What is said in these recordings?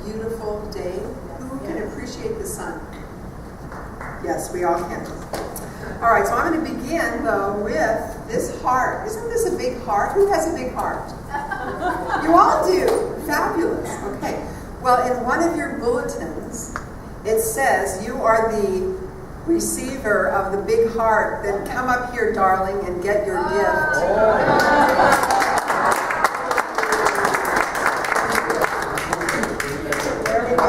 beautiful day? Who can appreciate the sun? Yes, we all can. All right, so I'm going to begin, though, with this heart. Isn't this a big heart? Who has a big heart? You all do. Fabulous. Okay. Well, in one of your bulletins, it says you are the receiver of the big heart. Then come up here, darling, and get your gift. There we go.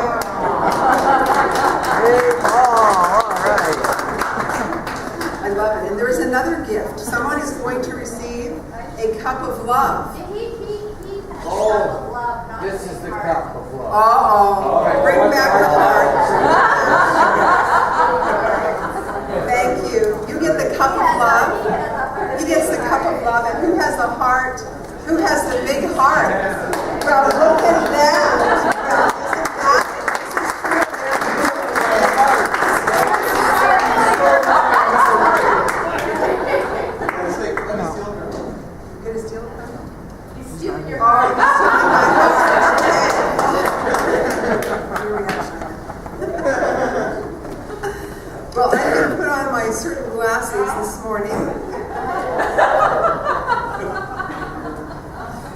I love it. And there is another gift. Someone is going to receive a cup of love. This is the cup of love. Uh-oh. Bring back the heart. Thank you. You get the cup of love. He gets the cup of love. And who has the heart? Who has the big heart? Well, look at that. Well, isn't that? You're going to steal it? He's stealing your heart. Oh, he's stealing my heart. Well, I'm going to put on my certain glasses this morning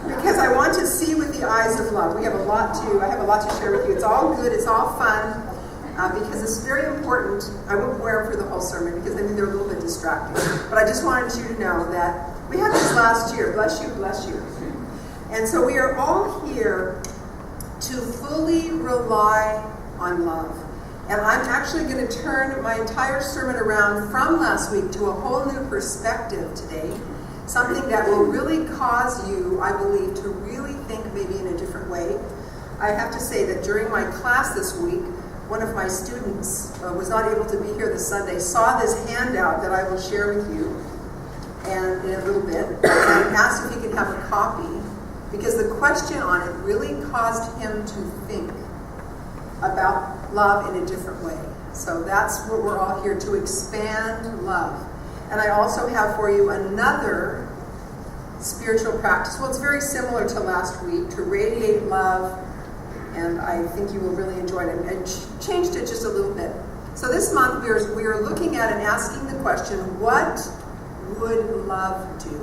because I want to see with the eyes of love. I have a lot to share with you. It's all good. It's all fun because it's very important. I won't wear them for the whole sermon because they're a little bit distracting. But I just wanted you to know that we had this last year. Bless you, bless you. And so we are all here to fully rely on love. And I'm actually going to turn my entire sermon around from last week to a whole new perspective today. Something that will really cause you, I believe, to really think maybe in a different way. I have to say that during my class this week, one of my students was not able to be here this Sunday, saw this handout that I will share with you and in a little bit, and asked if he could have a copy, because the question on it really caused him to think about love in a different way. So that's what we're all here to expand love. And I also have for you another spiritual practice. Well, it's very similar to last week, to radiate love, and I think you will really enjoy it. And changed it just a little bit. So this month we are looking at and asking the question, what would love do?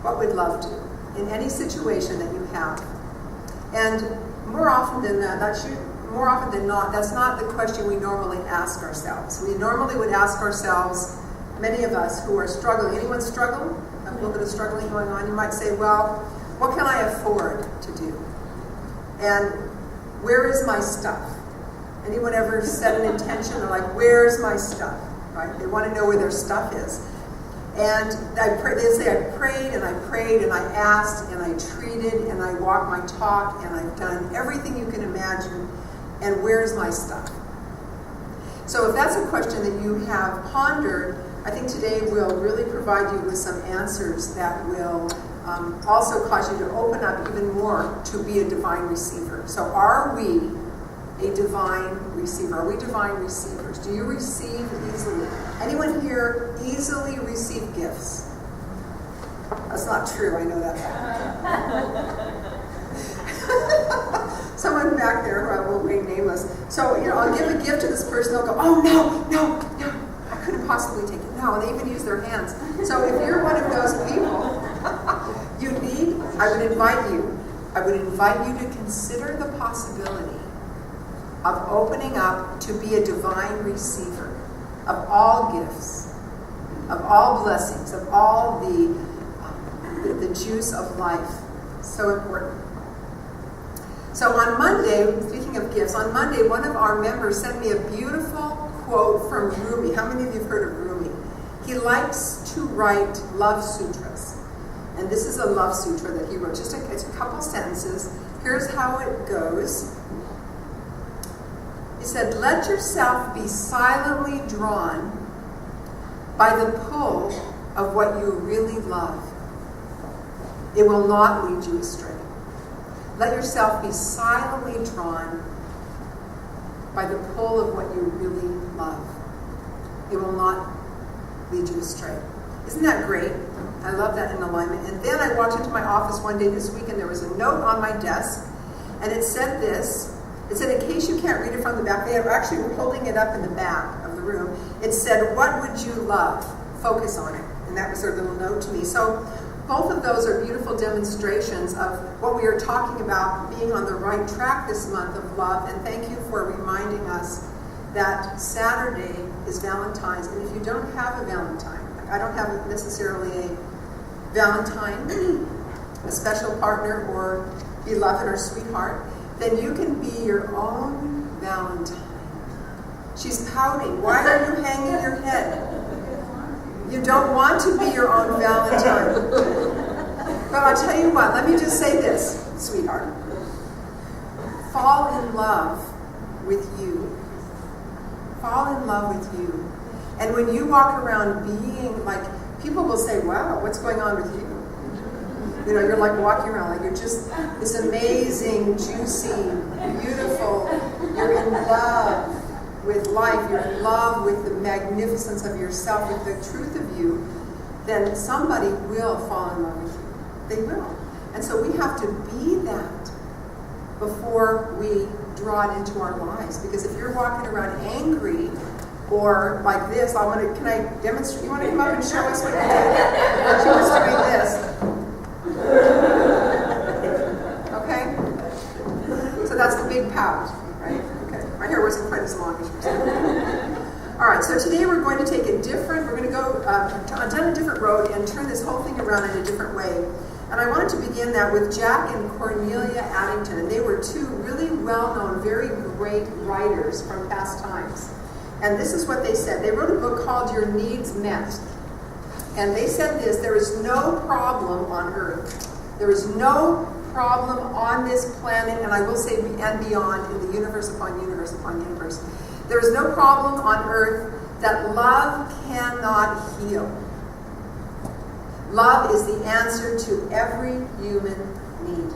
What would love do in any situation that you have? And more often than not, that's not the question we normally ask ourselves. We normally would ask ourselves, many of us who are struggling, anyone struggle? A little bit of struggling going on? You might say, well, what can I afford to do? And where is my stuff? Anyone ever set an intention? They're like, where's my stuff? Right? They want to know where their stuff is. And they say, I prayed and I prayed and I asked and I treated and I walked my talk and I've done everything you can imagine. And where's my stuff? So if that's a question that you have pondered, I think today will really provide you with some answers that will also cause you to open up even more to be a divine receiver. So are we a divine receiver? Are we divine receivers? Do you receive easily? Anyone here easily receive gifts? That's not true, I know that. Someone back there, who I will remain nameless. So, I'll give a gift to this person, they'll go, oh, no, I couldn't possibly take it. No, and they even use their hands. So if you're one of those people, I would invite you to consider the possibility of opening up to be a divine receiver of all gifts, of all blessings, of all the juice of life. So important. So on Monday, speaking of gifts, on Monday, one of our members sent me a beautiful quote from Rumi. How many of you have heard of Rumi? He likes to write love sutras. And this is a love sutra that he wrote. It's a couple sentences. Here's how it goes. He said, let yourself be silently drawn by the pull of what you really love. It will not lead you astray. Let yourself be silently drawn by the pull of what you really love. It will not lead you astray. Isn't that great? I love that in alignment. And then I walked into my office one day this week and there was a note on my desk And it said this. It said, in case you can't read it from the back, they actually were holding it up in the back of the room. It said, what would you love? Focus on it. And that was their little note to me. So both of those are beautiful demonstrations of what we are talking about, being on the right track this month of love. And thank you for reminding us that Saturday is Valentine's. And if you don't have a Valentine, like I don't have necessarily a Valentine, a special partner or beloved or sweetheart, then you can be your own Valentine. She's pouting. Why are you hanging your head? You don't want to be your own Valentine. But I'll tell you what, let me just say this, sweetheart. Fall in love with you. Fall in love with you. And when you walk around being like, people will say, wow, what's going on with you? You know, you're like walking around like you're just this amazing, juicy, beautiful, you're in love with life, you're in love with the magnificence of yourself, with the truth of you, then somebody will fall in love with you. They will. And so we have to be that before we draw it into our lives. Because if you're walking around angry or like this, can I demonstrate? You want to come up and show us what you did? She was doing this. Okay? So that's the big pout, right? Okay. My hair wasn't quite as long as yours. All right, so today we're going to we're going to go down a different road and turn this whole thing around in a different way. And I wanted to begin that with Jack and Cornelia Addington. And they were two really well-known, very great writers from past times. And this is what they said. They wrote a book called Your Needs Met. And they said this, there is no problem on earth. There is no problem on this planet, and I will say and beyond, in the universe upon universe upon universe. There is no problem on earth that love cannot heal. Love is the answer to every human need.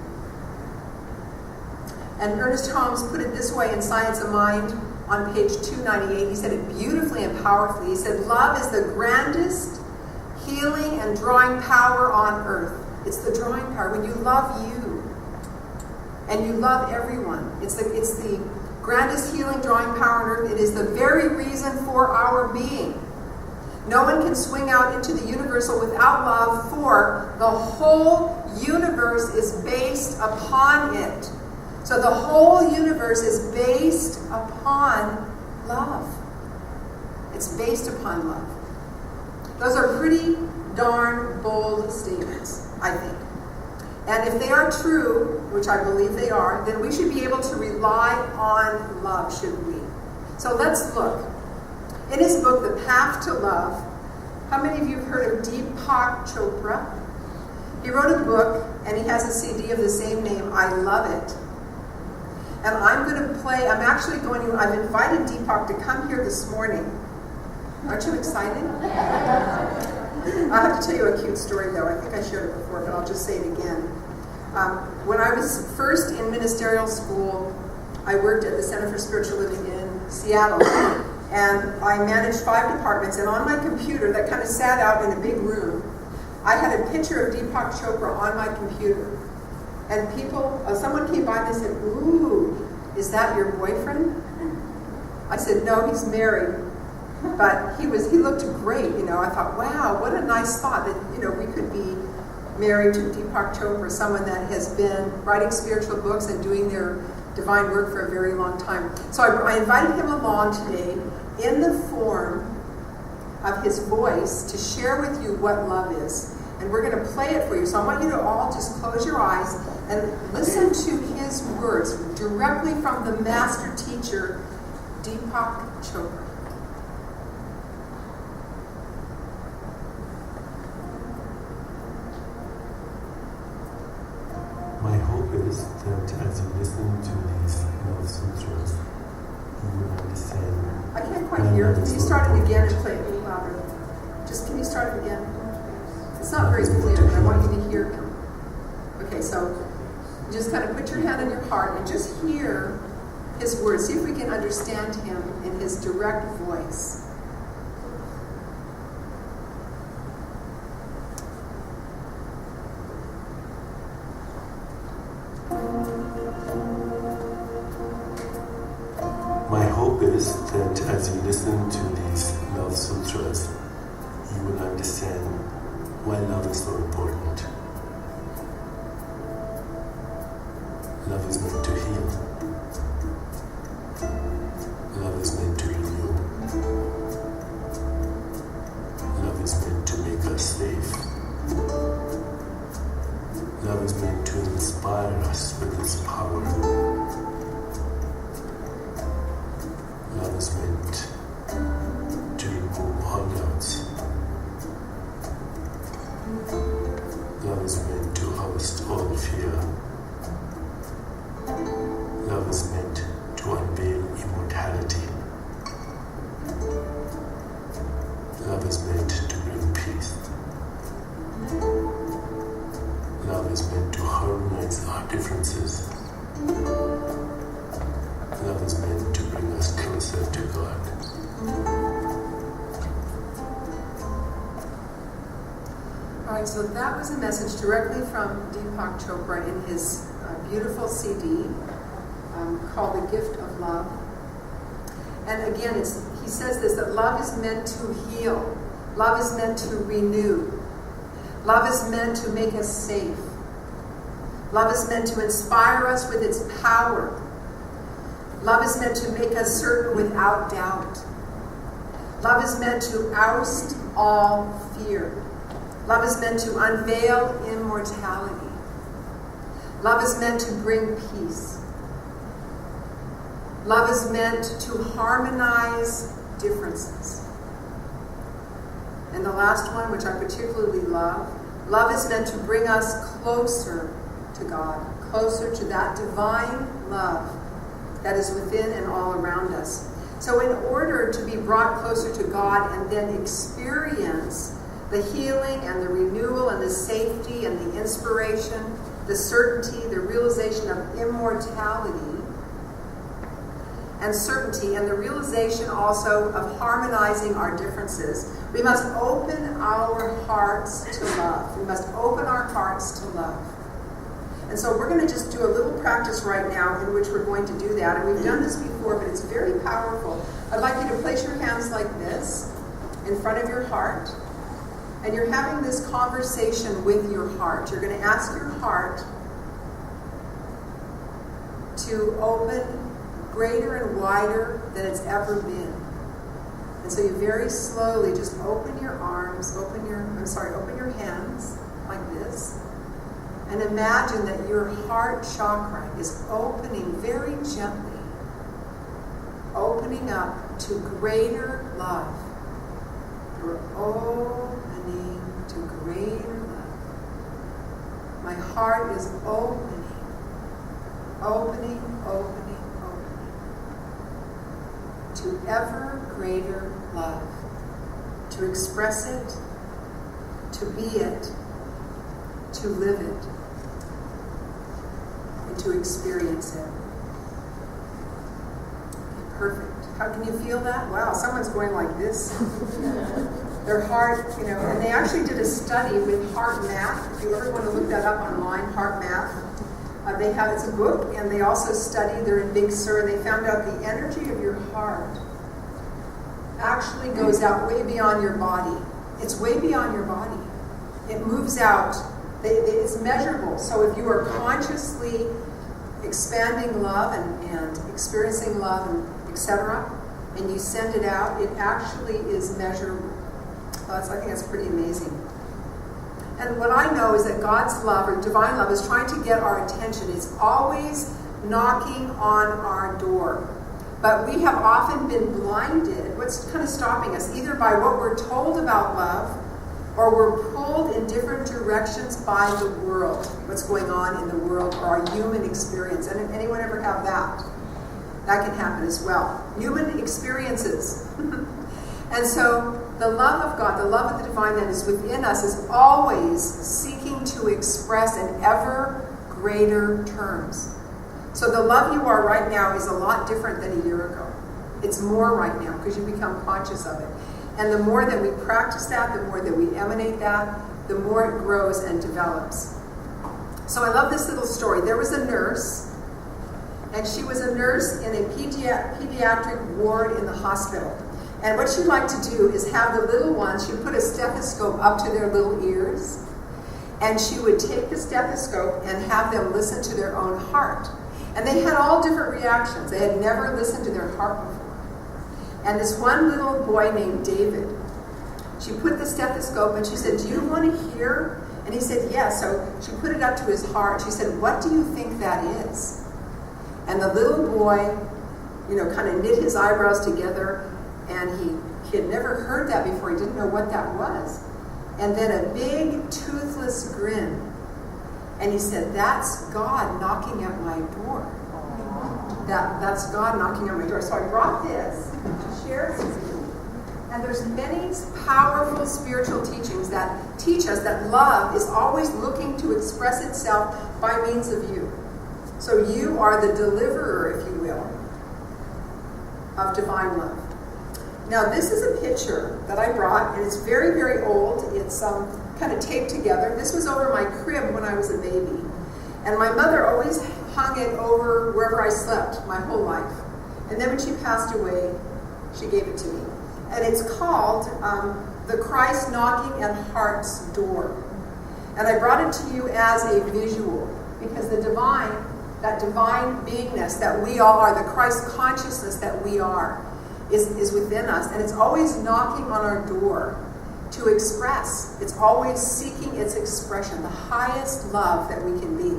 And Ernest Holmes put it this way in Science of Mind on page 298. He said it beautifully and powerfully. He said, love is the grandest healing and drawing power on earth. It's the drawing power. When you love you and you love everyone, it's the grandest healing drawing power on earth. It is the very reason for our being. No one can swing out into the universal without love, for the whole universe is based upon it. So the whole universe is based upon love. It's based upon love. Those are pretty darn bold statements, I think. And if they are true, which I believe they are, then we should be able to rely on love, shouldn't we? So let's look. In his book, The Path to Love, how many of you have heard of Deepak Chopra? He wrote a book, and he has a CD of the same name, I Love It. And I've invited Deepak to come here this morning. Aren't you excited? I have to tell you a cute story, though. I think I shared it before, but I'll just say it again. When I was first in ministerial school, I worked at the Center for Spiritual Living in Seattle, and I managed 5 departments. And on my computer, that kind of sat out in a big room, I had a picture of Deepak Chopra on my computer. And someone came by and they said, "Ooh, is that your boyfriend?" I said, "No, he's married." But he looked great, I thought, wow, what a nice thought that, we could be married to Deepak Chopra, someone that has been writing spiritual books and doing their divine work for a very long time. So I invited him along today in the form of his voice to share with you what love is. And we're going to play it for you. So I want you to all just close your eyes and listen to his words directly from the master teacher, Deepak Chopra. My hope is that as you listen to these love sutras, you will understand. I can't quite hear. Can you start it again and play it a little louder? Can you start it again? It's not very clear, but I want you to hear him. Okay, so just kind of put your hand on your heart and just hear his words. See if we can understand him in his direct voice. hope is that as you listen to these love sutras, you will understand why love is so important. Love is meant to heal. Love is meant to renew. Love is meant to make us safe. Love is meant to inspire us with its power. Love is meant to remove all doubts. Love is meant to oust all fear. Love is meant to unveil immortality. Love is meant to bring peace. Love is meant to harmonize our differences. Love is meant to bring us closer to God. All right, so that was a message directly from Deepak Chopra in his beautiful CD called The Gift of Love. And again, he says this, that love is meant to heal. Love is meant to renew. Love is meant to make us safe. Love is meant to inspire us with its power. Love is meant to make us certain without doubt. Love is meant to oust all fear. Love is meant to unveil immortality. Love is meant to bring peace. Love is meant to harmonize differences. And the last one, which I particularly love, love is meant to bring us closer to God, closer to that divine love that is within and all around us. So in order to be brought closer to God and then experience the healing and the renewal and the safety and the inspiration, the certainty, the realization of immortality and certainty, and the realization also of harmonizing our differences, we must open our hearts to love. We must open our hearts to love. And so we're going to just do a little practice right now in which we're going to do that. And we've done this before, but it's very powerful. I'd like you to place your hands like this in front of your heart. And you're having this conversation with your heart. You're going to ask your heart to open greater and wider than it's ever been. And so you very slowly just open your arms, open your hands like this. And imagine that your heart chakra is opening very gently, opening up to greater love. You're opening to greater love. My heart is opening, opening, opening, opening to ever greater love. To express it, to be it, to live it, and to experience it. Perfect. How can you feel that? Wow, someone's going like this. Their heart, and they actually did a study with heart math. If you ever want to look that up online, heart math. It's a book, and they also studied, they're in Big Sur, and they found out the energy of your heart actually goes out way beyond your body. It's way beyond your body. It moves out. It's measurable. So if you are consciously expanding love and experiencing love, and etc., and you send it out, it actually is measurable. I think that's pretty amazing. And what I know is that God's love, or divine love, is trying to get our attention. It's always knocking on our door. But we have often been blinded. What's kind of stopping us? Either by what we're told about love, or we're pulled in different directions by the world, what's going on in the world, or our human experience. And anyone ever have that? That can happen as well. Human experiences. And so the love of God, the love of the divine that is within us, is always seeking to express in ever greater terms. So the love you are right now is a lot different than a year ago. It's more right now because you become conscious of it. And the more that we practice that, the more that we emanate that, the more it grows and develops. So I love this little story. There was a nurse, and she was a nurse in a pediatric ward in the hospital. And what she'd like to do is have the little ones, she'd put a stethoscope up to their little ears, and she would take the stethoscope and have them listen to their own heart. And they had all different reactions. They had never listened to their heart before. And this one little boy named David, she put the stethoscope and she said, "Do you want to hear?" And he said, "Yes." So she put it up to his heart. She said, "What do you think that is?" And the little boy, kind of knit his eyebrows together, and he had never heard that before. He didn't know what that was. And then a big toothless grin. And he said, "That's God knocking at my door." That's God knocking at my door. So I brought this to share this with you. And there's many powerful spiritual teachings that teach us that love is always looking to express itself by means of you. So you are the deliverer, if you will, of divine love. Now this is a picture that I brought, and it's very, very old. It's kind of taped together. This was over my crib when I was a baby. And my mother always hung it over wherever I slept my whole life. And then when she passed away, she gave it to me. And it's called The Christ Knocking at Heart's Door. And I brought it to you as a visual, because that divine beingness that we all are, the Christ consciousness that we are, is within us. And it's always knocking on our door to express. It's always seeking its expression, the highest love that we can be.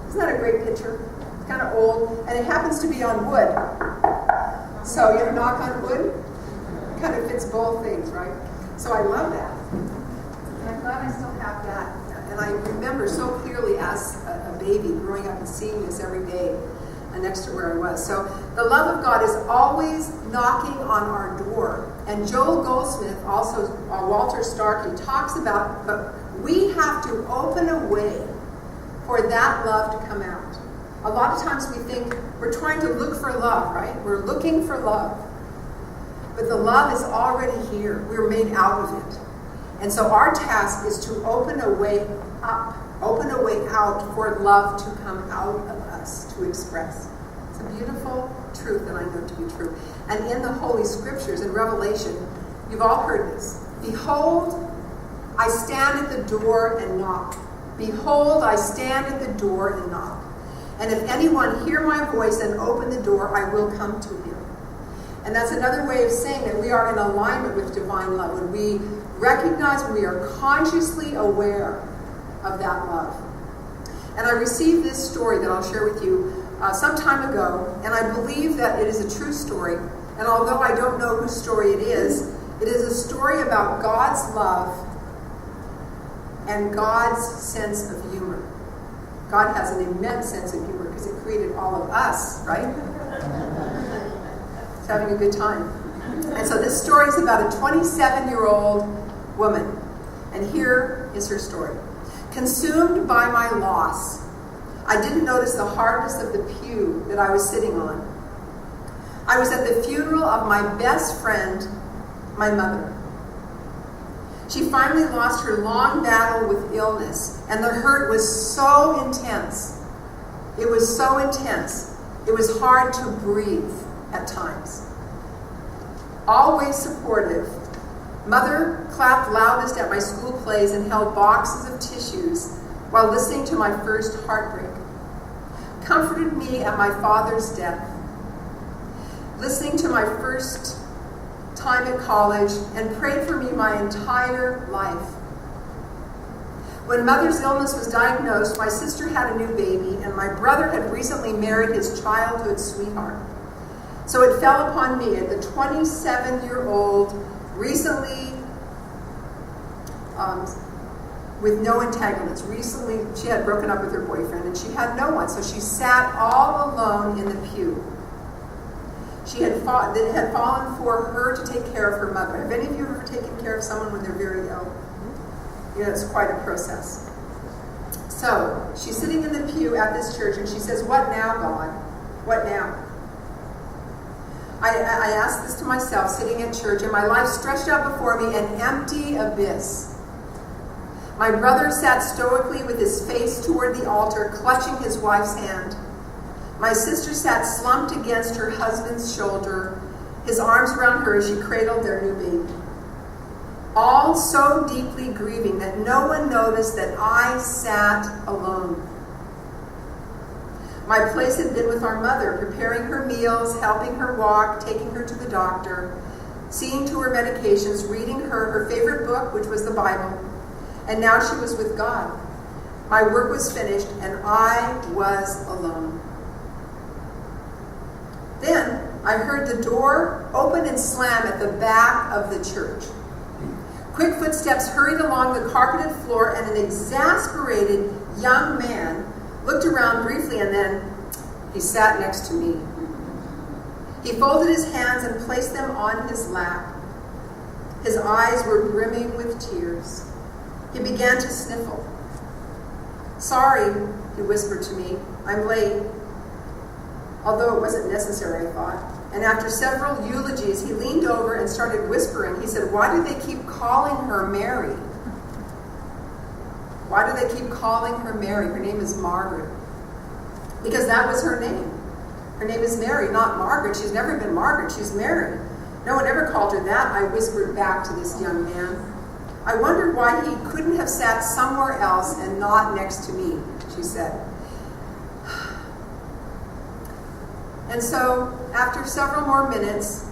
Isn't that a great picture? It's kind of old, and it happens to be on wood. So you ever knock on wood? It kind of fits both things, right? So I love that. And I'm glad I still have that. And I remember so clearly as a baby growing up and seeing this every day next to where I was. So the love of God is always knocking on our door. And Joel Goldsmith, also Walter Starkey, talks about, but we have to open a way for that love to come out. A lot of times we think we're trying to look for love, right? We're looking for love. But the love is already here. We're made out of it. And so our task is to open a way up, open a way out for love to come out of us, to express. It's a beautiful truth, and I know to be true. And in the Holy Scriptures, in Revelation, you've all heard this. Behold, I stand at the door and knock. Behold, I stand at the door and knock. And if anyone hear my voice and open the door, I will come to him. And that's another way of saying that we are in alignment with divine love. When we recognize, when we are consciously aware of that love. And I received this story that I'll share with you some time ago, and I believe that it is a true story. And although I don't know whose story it is a story about God's love and God's sense of humor. God has an immense sense of humor because He created all of us, right? He's having a good time. And so this story is about a 27-year-old woman. And here is her story. Consumed by my loss, I didn't notice the hardness of the pew that I was sitting on. I was at the funeral of my best friend, my mother. She finally lost her long battle with illness, and the hurt was so intense. It was so intense. It was hard to breathe at times. Always supportive, Mother clapped loudest at my school plays and held boxes of tissues while listening to my first heartbreak. Comforted me at my father's death. Listening to my first time at college and prayed for me my entire life. When Mother's illness was diagnosed, my sister had a new baby, and my brother had recently married his childhood sweetheart. So it fell upon me at the 27-year-old, recently with no antagonists. Recently, she had broken up with her boyfriend, and she had no one, so she sat all alone in the pew. It had fallen for her to take care of her mother. Have any of you ever taken care of someone when they're very ill? It's quite a process. So, she's sitting in the pew at this church, and she says, "What now, God? What now?" I asked this to myself, sitting at church, and my life stretched out before me, an empty abyss. My brother sat stoically with his face toward the altar, clutching his wife's hand. My sister sat slumped against her husband's shoulder, his arms around her as she cradled their new baby. All so deeply grieving that no one noticed that I sat alone. My place had been with our mother, preparing her meals, helping her walk, taking her to the doctor, seeing to her medications, reading her favorite book, which was the Bible, and now she was with God. My work was finished, and I was alone. Then I heard the door open and slam at the back of the church. Quick footsteps hurried along the carpeted floor, and an exasperated young man looked around briefly, and then he sat next to me. He folded his hands and placed them on his lap. His eyes were brimming with tears. He began to sniffle. "Sorry," he whispered to me. "I'm late." Although it wasn't necessary, I thought. And after several eulogies, he leaned over and started whispering. He said, "Why do they keep calling her Mary? Why do they keep calling her Mary? Her name is Margaret." Because that was her name. Her name is Mary, not Margaret. She's never been Margaret. She's Mary. No one ever called her that, I whispered back to this young man. I wondered why he couldn't have sat somewhere else and not next to me, she said. And so, after several more minutes,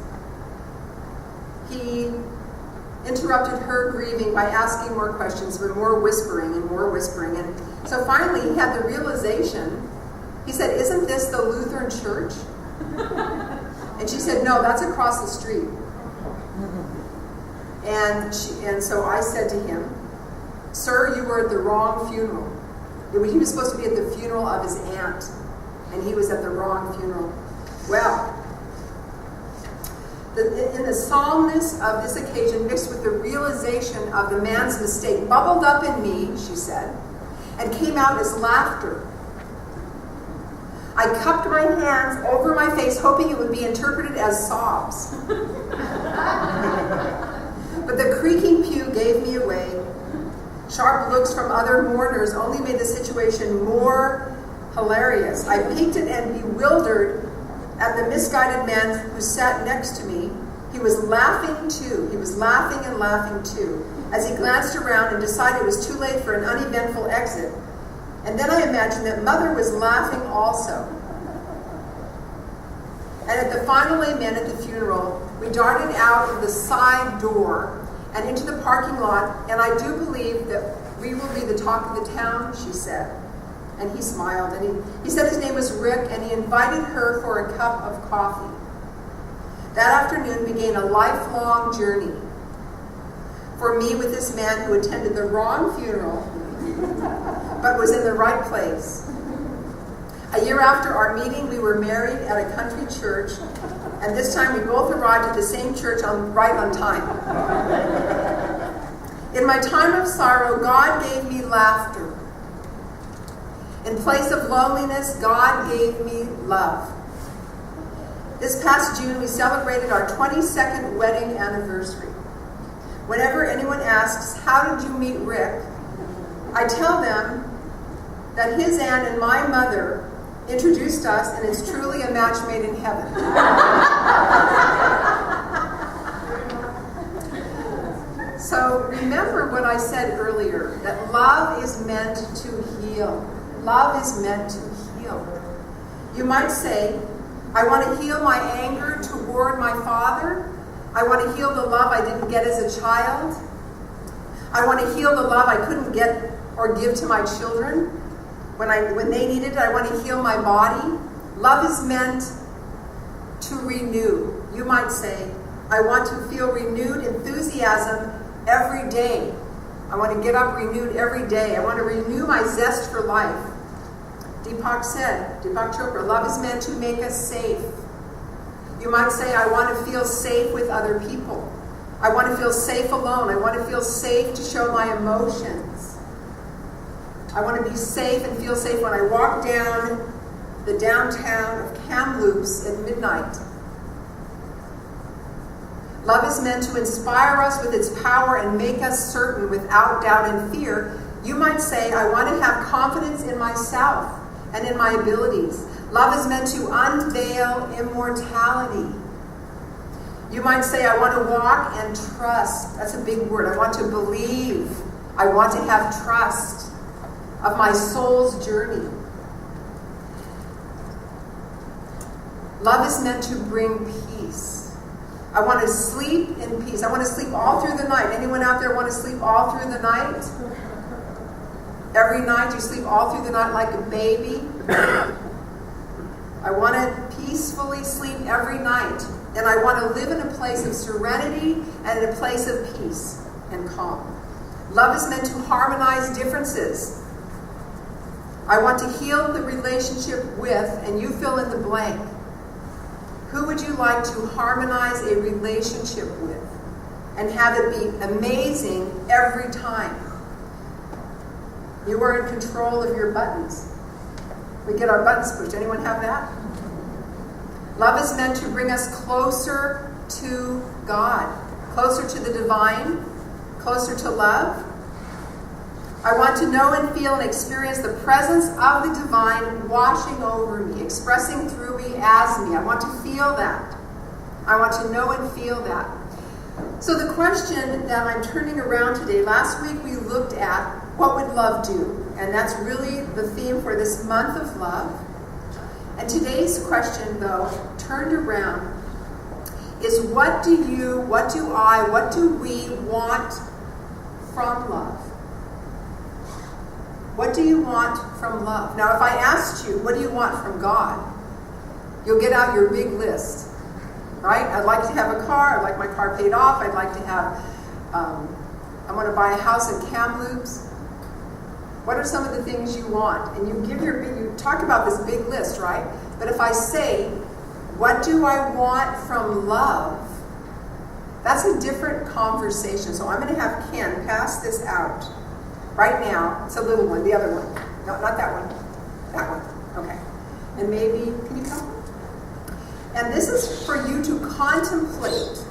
he interrupted her grieving by asking more questions, but more whispering and more whispering. And so finally, he had the realization. He said, "Isn't this the Lutheran church?" And she said, "No, that's across the street." And so I said to him, "Sir, you were at the wrong funeral." He was supposed to be at the funeral of his aunt, and he was at the wrong funeral. Well, in the solemnness of this occasion, mixed with the realization of the man's mistake, bubbled up in me, she said, and came out as laughter. I cupped my hands over my face, hoping it would be interpreted as sobs. But the creaking pew gave me away. Sharp looks from other mourners only made the situation more hilarious. I peeked and bewildered at the misguided man who sat next to me. He was laughing too. He was laughing and laughing too, as he glanced around and decided it was too late for an uneventful exit. And then I imagined that Mother was laughing also. And at the final amen at the funeral, we darted out of the side door and into the parking lot, and I do believe that we will be the talk of the town, she said. And he smiled, and he said his name was Rick, and he invited her for a cup of coffee. That afternoon began a lifelong journey for me with this man who attended the wrong funeral, but was in the right place. A year after our meeting, we were married at a country church, and this time we both arrived at the same church right on time. In my time of sorrow, God gave me laughter. In place of loneliness, God gave me love. This past June, we celebrated our 22nd wedding anniversary. Whenever anyone asks, "How did you meet Rick?" I tell them that his aunt and my mother introduced us, and it's truly a match made in heaven. So remember what I said earlier, that love is meant to heal. Love is meant to heal. You might say, I want to heal my anger toward my father. I want to heal the love I didn't get as a child. I want to heal the love I couldn't get or give to my children when they needed it. I want to heal my body. Love is meant to renew. You might say, I want to feel renewed enthusiasm every day. I want to get up renewed every day. I want to renew my zest for life. Deepak Chopra, love is meant to make us safe. You might say, I want to feel safe with other people. I want to feel safe alone. I want to feel safe to show my emotions. I want to be safe and feel safe when I walk down the downtown of Kamloops at midnight. Love is meant to inspire us with its power and make us certain without doubt and fear. You might say, I want to have confidence in myself and in my abilities. Love is meant to unveil immortality. You might say, I want to walk and trust. That's a big word. I want to believe. I want to have trust of my soul's journey. Love is meant to bring peace. I want to sleep in peace. I want to sleep all through the night. Anyone out there want to sleep all through the night? Every night you sleep all through the night like a baby. I want to peacefully sleep every night. And I want to live in a place of serenity and in a place of peace and calm. Love is meant to harmonize differences. I want to heal the relationship with, and you fill in the blank. Who would you like to harmonize a relationship with and have it be amazing every time? You are in control of your buttons. We get our buttons pushed. Anyone have that? Love is meant to bring us closer to God, closer to the divine, closer to love. I want to know and feel and experience the presence of the divine washing over me, expressing through me as me. I want to feel that. I want to know and feel that. So the question that I'm turning around today, last week we looked at what would love do? And that's really the theme for this month of love. And today's question, though, turned around, is what do you, what do I, what do we want from love? What do you want from love? Now, if I asked you, what do you want from God? You'll get out your big list, right? I'd like to have a car. I'd like my car paid off. I'd like to have, I want to buy a house in Kamloops. What are some of the things you want? And you talk about this big list, right? But if I say, what do I want from love? That's a different conversation. So I'm going to have Ken pass this out right now. It's a little one, the other one. No, not that one. That one. Okay. And maybe, can you come? And this is for you to contemplate,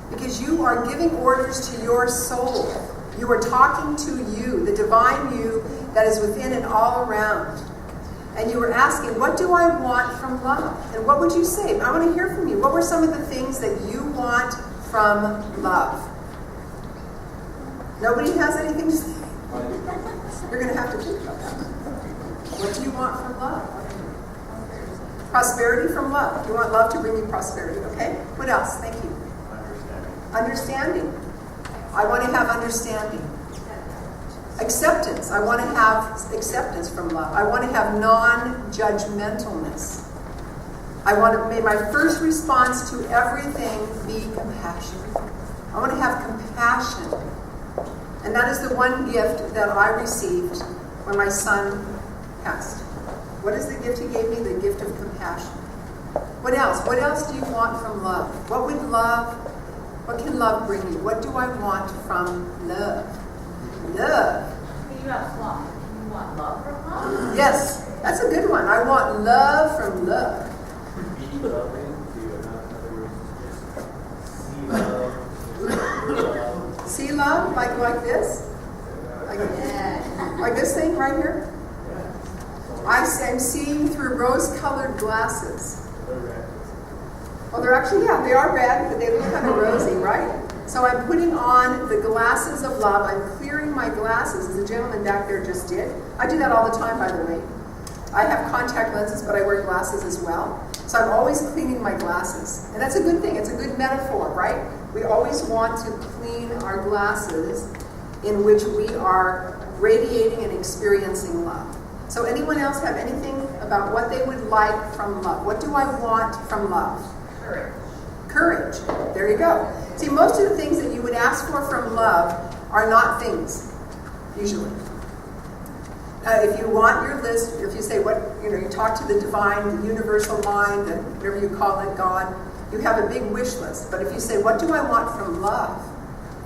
because you are giving orders to your soul. You are talking to you, the divine you that is within and all around. And you were asking, what do I want from love? And what would you say? I want to hear from you. What were some of the things that you want from love? Nobody has anything to say? You're going to have to think about that. What do you want from love? Prosperity from love. You want love to bring you prosperity, okay? What else? Thank you. Understanding. I want to have understanding. Acceptance. I want to have acceptance from love. I want to have non-judgmentalness. May my first response to everything be compassion. I want to have compassion. And that is the one gift that I received when my son passed. What is the gift he gave me? The gift of compassion. What else? What else do you want from love? What can love bring you? What do I want from love? Love. You have love. You want love from love? Yes, that's a good one. I want love from love. Be loving. In other words, just see love. See love? Like this? Like this thing right here? I'm seeing through rose-colored glasses. Well, they're actually, they are red, but they look kind of rosy, right? So I'm putting on the glasses of love. I'm clearing my glasses, as the gentleman back there just did. I do that all the time, by the way. I have contact lenses, but I wear glasses as well. So I'm always cleaning my glasses. And that's a good thing. It's a good metaphor, right? We always want to clean our glasses in which we are radiating and experiencing love. So anyone else have anything about what they would like from love? What do I want from love? Courage. Courage. There you go. See, most of the things that you would ask for from love are not things, usually. If you want your list, if you say you talk to the divine, the universal mind, and whatever you call it, God, you have a big wish list. But if you say, what do I want from love?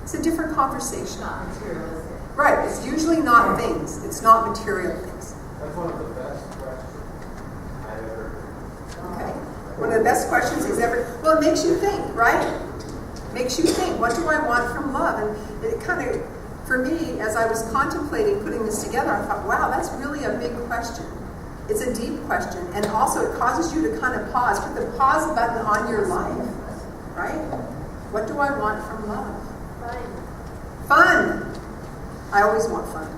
It's a different conversation. Not materialistic. Right. It's usually not things. It's not material things. That's one of the best questions I've ever heard. Okay. One of the best questions he's ever... Well, it makes you think, right? Makes you think, what do I want from love? And it kind of, for me, as I was contemplating putting this together, I thought, wow, that's really a big question. It's a deep question, and also it causes you to kind of pause. Put the pause button on your life, right? What do I want from love? Fun! I always want fun.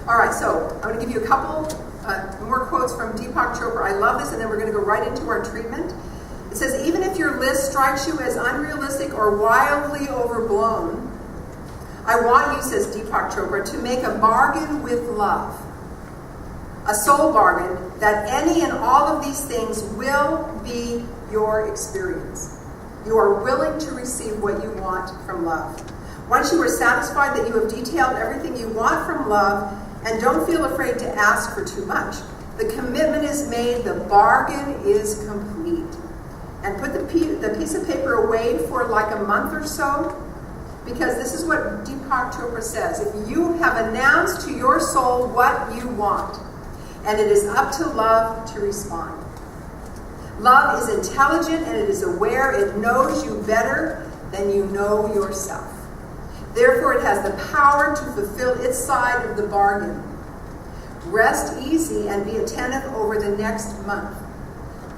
All right, so I'm going to give you a couple more quotes from Deepak Chopra. I love this, and then we're going to go right into our treatment. It says, even if your list strikes you as unrealistic or wildly overblown, I want you, says Deepak Chopra, to make a bargain with love. A soul bargain that any and all of these things will be your experience. You are willing to receive what you want from love. Once you are satisfied that you have detailed everything you want from love and don't feel afraid to ask for too much, the commitment is made, the bargain is complete. And put the piece of paper away for like a month or so, because this is what Deepak Chopra says. If you have announced to your soul what you want, and it is up to love to respond. Love is intelligent and it is aware. It knows you better than you know yourself. Therefore, it has the power to fulfill its side of the bargain. Rest easy and be attentive over the next month.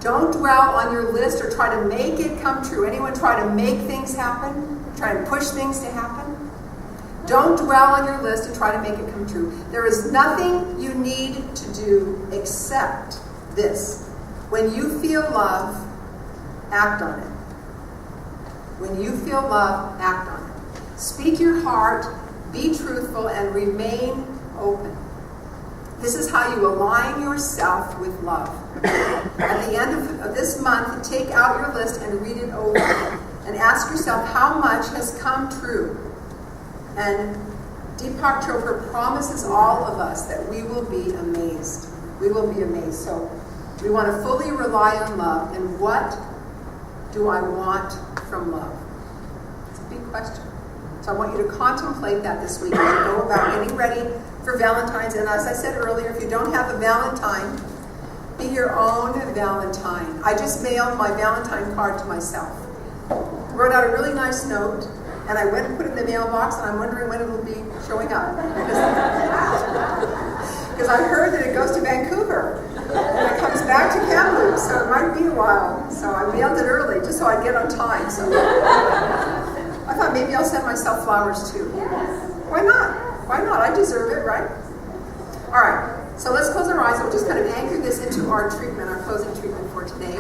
Don't dwell on your list or try to make it come true. Anyone try to make things happen? Try and push things to happen? Don't dwell on your list and try to make it come true. There is nothing you need to do except this. When you feel love, act on it. When you feel love, act on it. Speak your heart, be truthful, and remain open. This is how you align yourself with love. At the end of this month, take out your list and read it over. And ask yourself how much has come true. And Deepak Chopra promises all of us that we will be amazed. We will be amazed. So we want to fully rely on love. And what do I want from love? It's a big question. So I want you to contemplate that this week as you go about getting ready for Valentine's. And as I said earlier, if you don't have a Valentine, be your own Valentine. I just mailed my Valentine card to myself. Wrote out a really nice note, and I went and put it in the mailbox, and I'm wondering when it'll be showing up. Because I heard that it goes to Vancouver, and it comes back to Kamloops, so it might be a while. So I mailed it early, just so I'd get on time. So I thought maybe I'll send myself flowers too. Why not? Why not? I deserve it, right? All right, so let's close our eyes. We'll just kind of anchor this into our treatment, our closing treatment for today.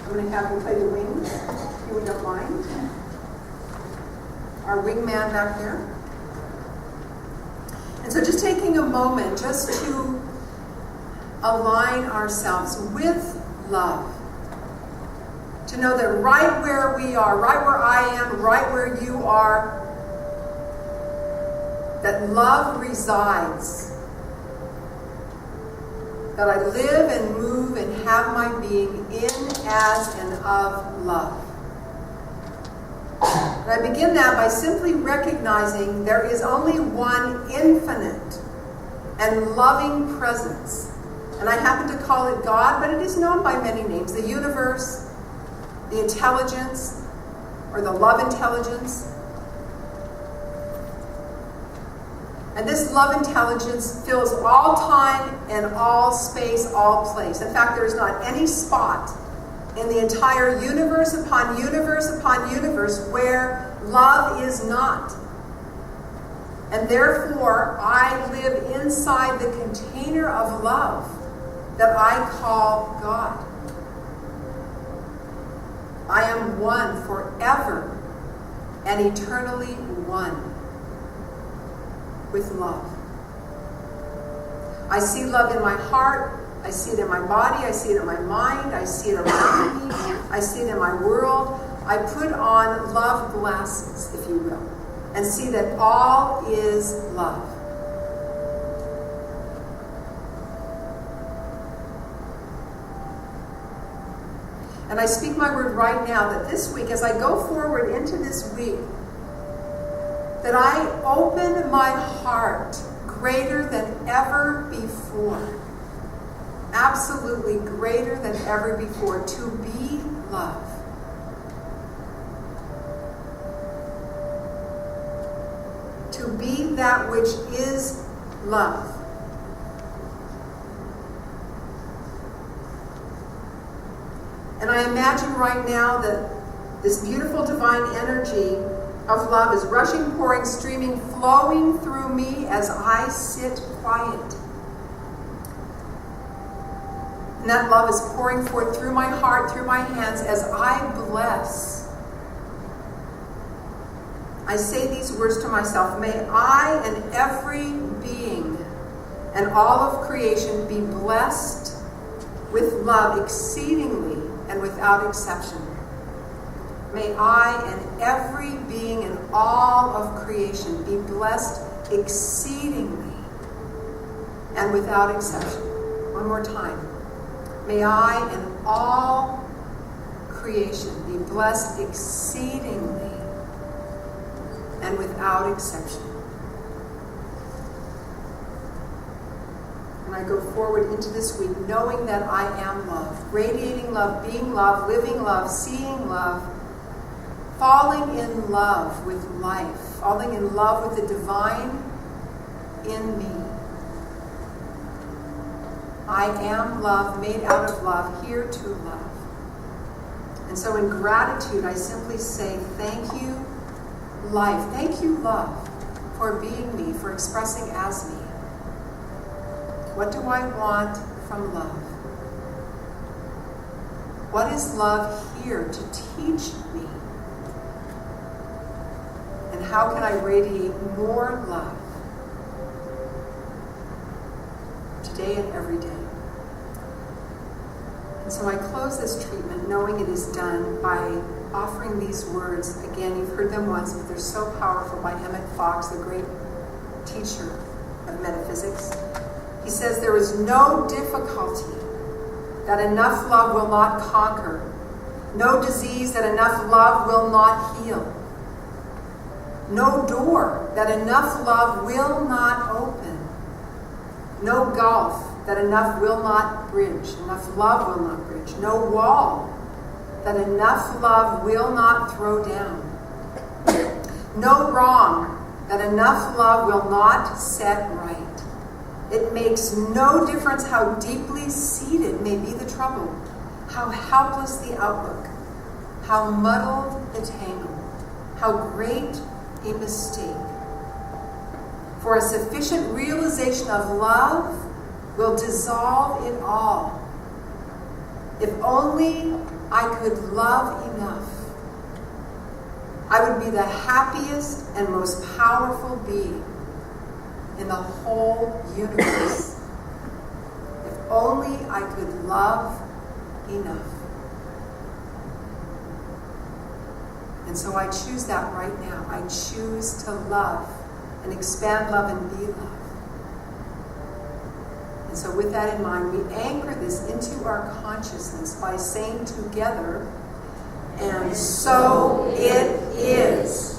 I'm going to have you play the wings, if you don't mind. Our wingman back there. And so just taking a moment just to align ourselves with love. To know that right where we are, right where I am, right where you are, that love resides. That I live and move and have my being in, as, and of love. And I begin that by simply recognizing there is only one infinite and loving presence. And I happen to call it God, but it is known by many names. The universe, the intelligence, or the love intelligence. And this love intelligence fills all time and all space, all place. In fact, there is not any spot in the entire universe upon universe upon universe where love is not. And therefore, I live inside the container of love that I call God. I am one forever and eternally one with love. I see love in my heart. I see it in my body. I see it in my mind. I see it around me. I see it in my world. I put on love glasses, if you will, and see that all is love. And I speak my word right now that this week, as I go forward into this week, that I open my heart greater than ever before. Absolutely greater than ever before, to be love. To be being that which is love. And I imagine right now that this beautiful divine energy of love is rushing, pouring, streaming, flowing through me as I sit quiet. And that love is pouring forth through my heart, through my hands, as I bless. I say these words to myself: may I and every being and all of creation be blessed with love exceedingly and without exception. May I and every being and all of creation be blessed exceedingly and without exception. One more time. May I and all creation be blessed exceedingly and without exception. And I go forward into this week knowing that I am love, radiating love, being love, living love, seeing love, falling in love with life, falling in love with the divine in me. I am love, made out of love, here to love. And so in gratitude, I simply say, thank you, life. Thank you, love, for being me, for expressing as me. What do I want from love? What is love here to teach me? And how can I radiate more love today and every day? And so I close this treatment knowing it is done by offering these words. Again, you've heard them once, but they're so powerful, by Emmett Fox, the great teacher of metaphysics. He says, there is no difficulty that enough love will not conquer, no disease that enough love will not heal, no door that enough love will not open, no gulf that enough will not bridge, enough love will not bridge, no wall that enough love will not throw down, no wrong that enough love will not set right. It makes no difference how deeply seated may be the trouble, how helpless the outlook, how muddled the tangle, how great a mistake. For a sufficient realization of love will dissolve it all. If only I could love enough, I would be the happiest and most powerful being in the whole universe. If only I could love enough. And so I choose that right now. I choose to love and expand love and be love. And so with that in mind, we anchor this into our consciousness by saying together, and so it is.